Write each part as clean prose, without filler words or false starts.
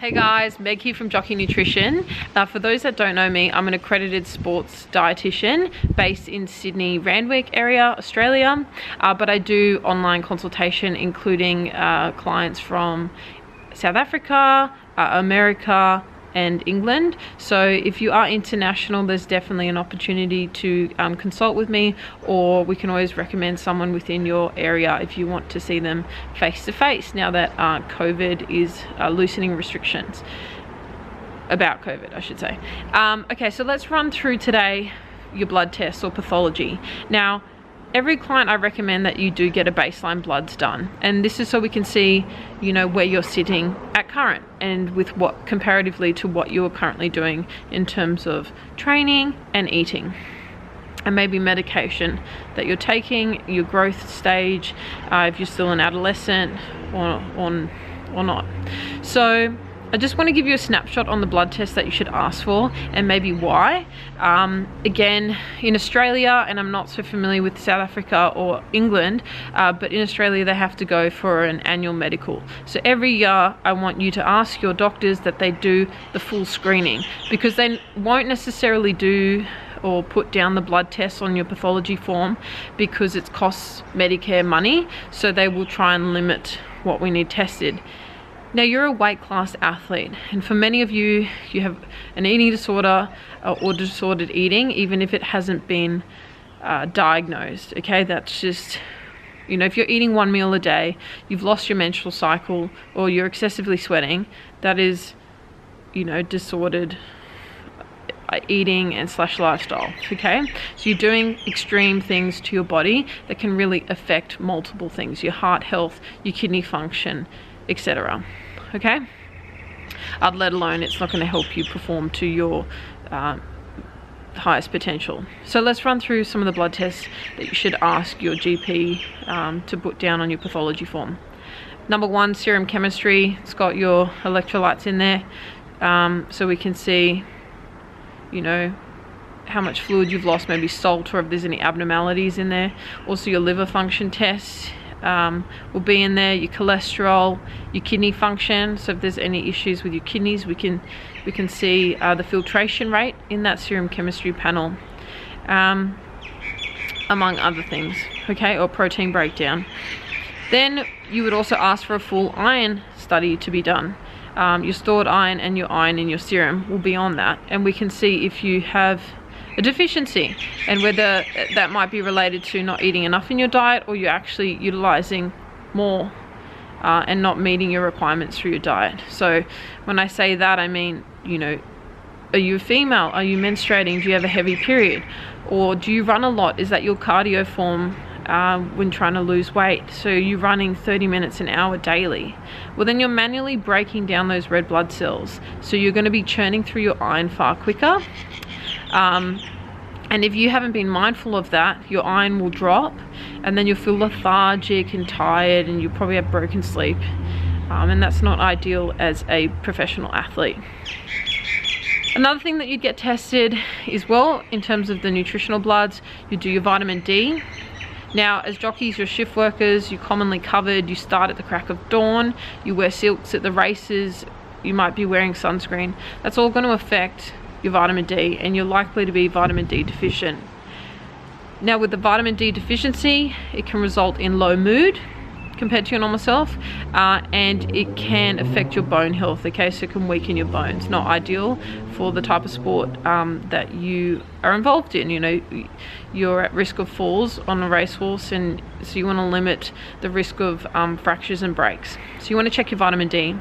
Hey guys, Meg here from Jockey Nutrition. For those that don't know me, I'm an accredited sports dietitian based in Sydney, Randwick area, Australia. But I do online consultation, including clients from South Africa, America, and England. So if you are international, there's definitely an opportunity to consult with me, or we can always recommend someone within your area if you want to see them face to face now that COVID is loosening restrictions. About COVID, I should say. Okay, so let's run through today your blood tests or pathology. Now, every client, I recommend that you do get a baseline bloods done, and this is so we can see, you know, where you're sitting at current and with what comparatively to what you're currently doing in terms of training and eating, and maybe medication that you're taking, your growth stage, if you're still an adolescent or not. So I just want to give you a snapshot on the blood test that you should ask for and maybe why. Again, in Australia, and I'm not so familiar with South Africa or England, but in Australia they have to go for an annual medical. So every year I want you to ask your doctors that they do the full screening, because they won't necessarily do or put down the blood tests on your pathology form because it costs Medicare money, so they will try and limit what we need tested. Now, you're a weight class athlete, and for many of you, you have an eating disorder or disordered eating, even if it hasn't been diagnosed, okay? That's just, you know, if you're eating one meal a day, you've lost your menstrual cycle, or you're excessively sweating, that is, you know, disordered eating and / lifestyle, okay? So you're doing extreme things to your body that can really affect multiple things, your heart health, your kidney function, etc. Okay, let alone it's not going to help you perform to your highest potential. So let's run through some of the blood tests that you should ask your GP to put down on your pathology form. Number one, serum chemistry. It's got your electrolytes in there, so we can see, you know, how much fluid you've lost, maybe salt, or if there's any abnormalities in there. Also, your liver function test will be in there, your cholesterol, your kidney function. So if there's any issues with your kidneys, we can see the filtration rate in that serum chemistry panel, among other things, okay, or protein breakdown. Then you would also ask for a full iron study to be done. Your stored iron and your iron in your serum will be on that, and we can see if you have a deficiency and whether that might be related to not eating enough in your diet, or you're actually utilizing more and not meeting your requirements through your diet. So when I say that, I mean, you know, are you a female? Are you menstruating? Do you have a heavy period? Or do you run a lot? Is that your cardio form when trying to lose weight? So you're running 30 minutes an hour daily. Well, then you're manually breaking down those red blood cells. So you're going to be churning through your iron far quicker. And if you haven't been mindful of that, your iron will drop, and then you'll feel lethargic and tired, and you probably have broken sleep. And that's not ideal as a professional athlete. Another thing that you'd get tested is, well, in terms of the nutritional bloods, you do your vitamin D. Now, as jockeys, you're shift workers, you're commonly covered, you start at the crack of dawn, you wear silks at the races, you might be wearing sunscreen. That's all going to affect your vitamin D, and you're likely to be vitamin D deficient. Now, with the vitamin D deficiency, it can result in low mood compared to your normal self, and it can affect your bone health, okay? So it can weaken your bones. Not ideal for the type of sport that you are involved in. You know, you're at risk of falls on a racehorse, and so you want to limit the risk of fractures and breaks. So you want to check your vitamin D.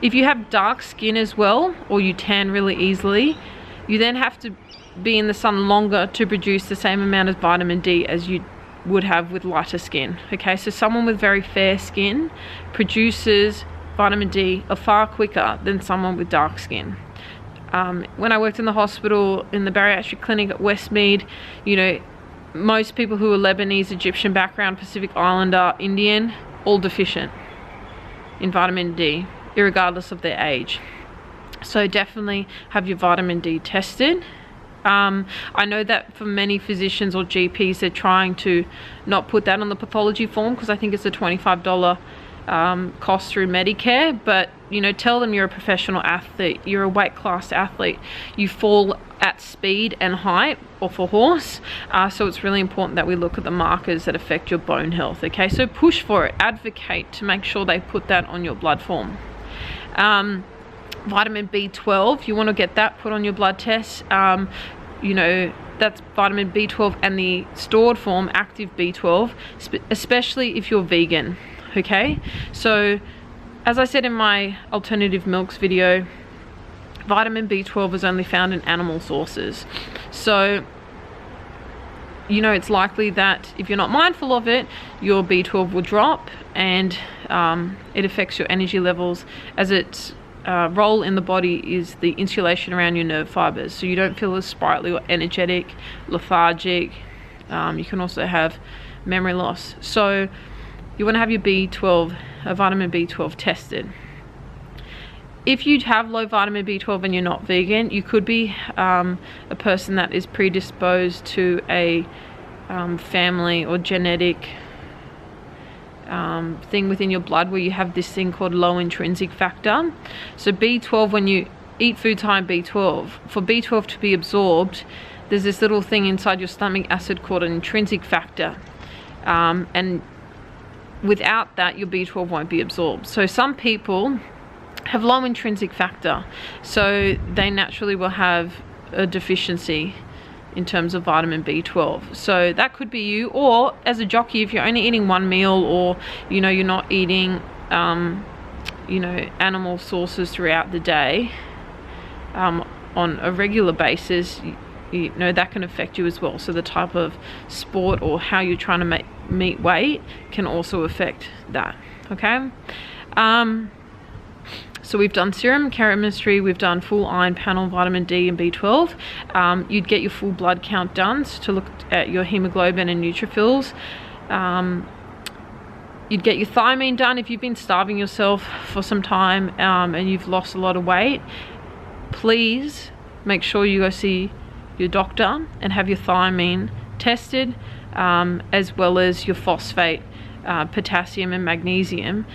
If you have dark skin as well, or you tan really easily, you then have to be in the sun longer to produce the same amount of vitamin D as you would have with lighter skin, okay? So someone with very fair skin produces vitamin D far quicker than someone with dark skin. When I worked in the hospital, in the bariatric clinic at Westmead, you know, most people who are Lebanese, Egyptian background, Pacific Islander, Indian, all deficient in vitamin D, irregardless of their age. So definitely have your vitamin D tested. I know that for many physicians or GPs, they're trying to not put that on the pathology form, because I think it's a $25 cost through Medicare, but you know, tell them you're a professional athlete, you're a weight class athlete, you fall at speed and height off a horse, so it's really important that we look at the markers that affect your bone health. Okay, so push for it, advocate to make sure they put that on your blood form. Vitamin B12, you want to get that put on your blood test. You know, that's vitamin B12 and the stored form active B12, especially if you're vegan. Okay, so as I said in my alternative milks video, vitamin B12 is only found in animal sources. So, you know, it's likely that if you're not mindful of it, your B12 will drop, and it affects your energy levels, as its role in the body is the insulation around your nerve fibers, so you don't feel as sprightly or energetic, lethargic. You can also have memory loss. So you want to have your B12, vitamin B12 tested. If you have low vitamin B12 and you're not vegan, you could be a person that is predisposed to a family or genetic thing within your blood where you have this thing called low intrinsic factor. So B12, when you eat foods high in B12, for B12 to be absorbed, there's this little thing inside your stomach acid called an intrinsic factor, and without that your B12 won't be absorbed. So some people have low intrinsic factor, so they naturally will have a deficiency in terms of vitamin B12. So that could be you, or as a jockey, if you're only eating one meal, or you know, you're not eating you know, animal sources throughout the day on a regular basis, you know, that can affect you as well. So the type of sport or how you're trying to meet weight can also affect that. Okay, so we've done serum chemistry, we've done full iron panel, vitamin D and B12. You'd get your full blood count done to look at your hemoglobin and neutrophils. You'd get your thiamine done if you've been starving yourself for some time and you've lost a lot of weight. Please make sure you go see your doctor and have your thiamine tested, as well as your phosphate, potassium and magnesium,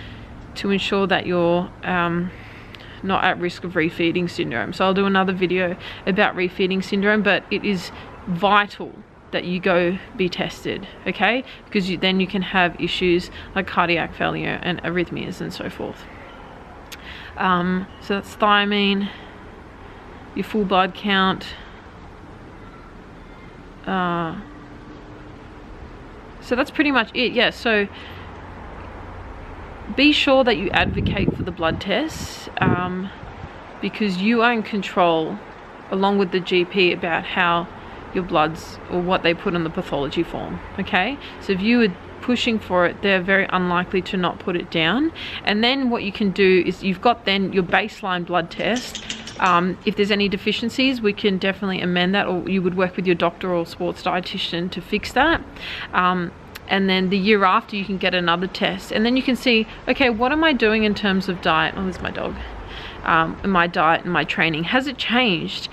to ensure that you're not at risk of refeeding syndrome. So I'll do another video about refeeding syndrome, but it is vital that you go be tested, okay? Because then you can have issues like cardiac failure and arrhythmias and so forth. So that's thiamine, your full blood count. So that's pretty much it. Yeah, so be sure that you advocate for the blood tests, because you are in control, along with the GP, about how your bloods or what they put on the pathology form. Okay, so if you are pushing for it, they're very unlikely to not put it down. And then what you can do is, you've got then your baseline blood test. If there's any deficiencies, we can definitely amend that, or you would work with your doctor or sports dietitian to fix that. And then the year after, you can get another test, and then you can see, okay, what am I doing in terms of diet? Oh, there's my dog. My diet and my training, has it changed?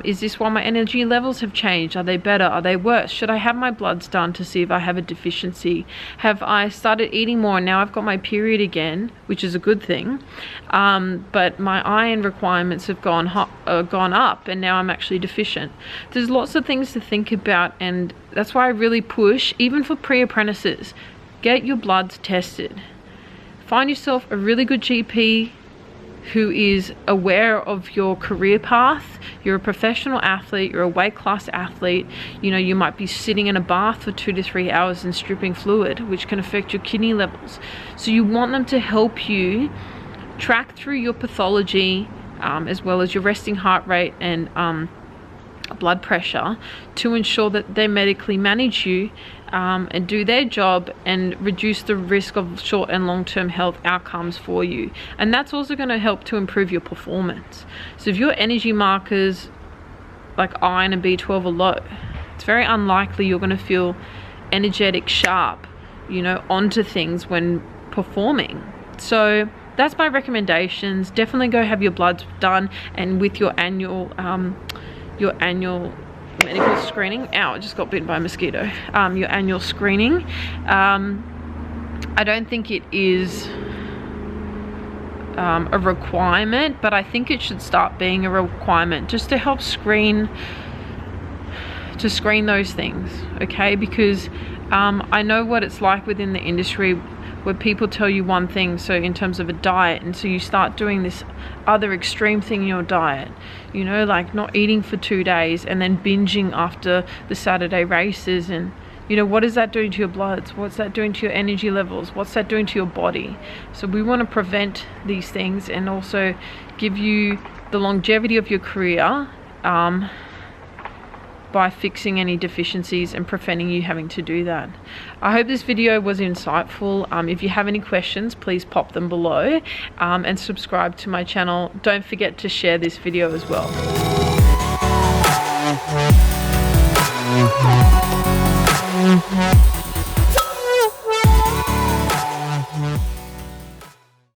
Is this why my energy levels have changed? Are they better? Are they worse? Should I have my bloods done to see if I have a deficiency? Have I started eating more and now I've got my period again, which is a good thing, but my iron requirements have gone up and now I'm actually deficient? There's lots of things to think about, and that's why I really push, even for pre-apprentices, get your bloods tested. Find yourself a really good GP who is aware of your career path. You're a professional athlete, you're a weight class athlete, you know, you might be sitting in a bath for 2 to 3 hours and stripping fluid, which can affect your kidney levels. So you want them to help you track through your pathology, as well as your resting heart rate and blood pressure, to ensure that they medically manage you and do their job and reduce the risk of short and long-term health outcomes for you. And that's also going to help to improve your performance. So if your energy markers like iron and B12 are low, it's very unlikely you're going to feel energetic, sharp, you know, onto things when performing. So that's my recommendations. Definitely go have your bloods done, and with your annual medical screening. Ow, I just got bitten by a mosquito. Your annual screening. I don't think it is a requirement, but I think it should start being a requirement just to help screen those things, okay? Because I know what it's like within the industry where people tell you one thing, so in terms of a diet, and so you start doing this other extreme thing in your diet, you know, like not eating for 2 days and then binging after the Saturday races. And you know, what is that doing to your bloods? What's that doing to your energy levels? What's that doing to your body? So we want to prevent these things and also give you the longevity of your career by fixing any deficiencies and preventing you having to do that. I hope this video was insightful. If you have any questions, please pop them below, and subscribe to my channel. Don't forget to share this video as well.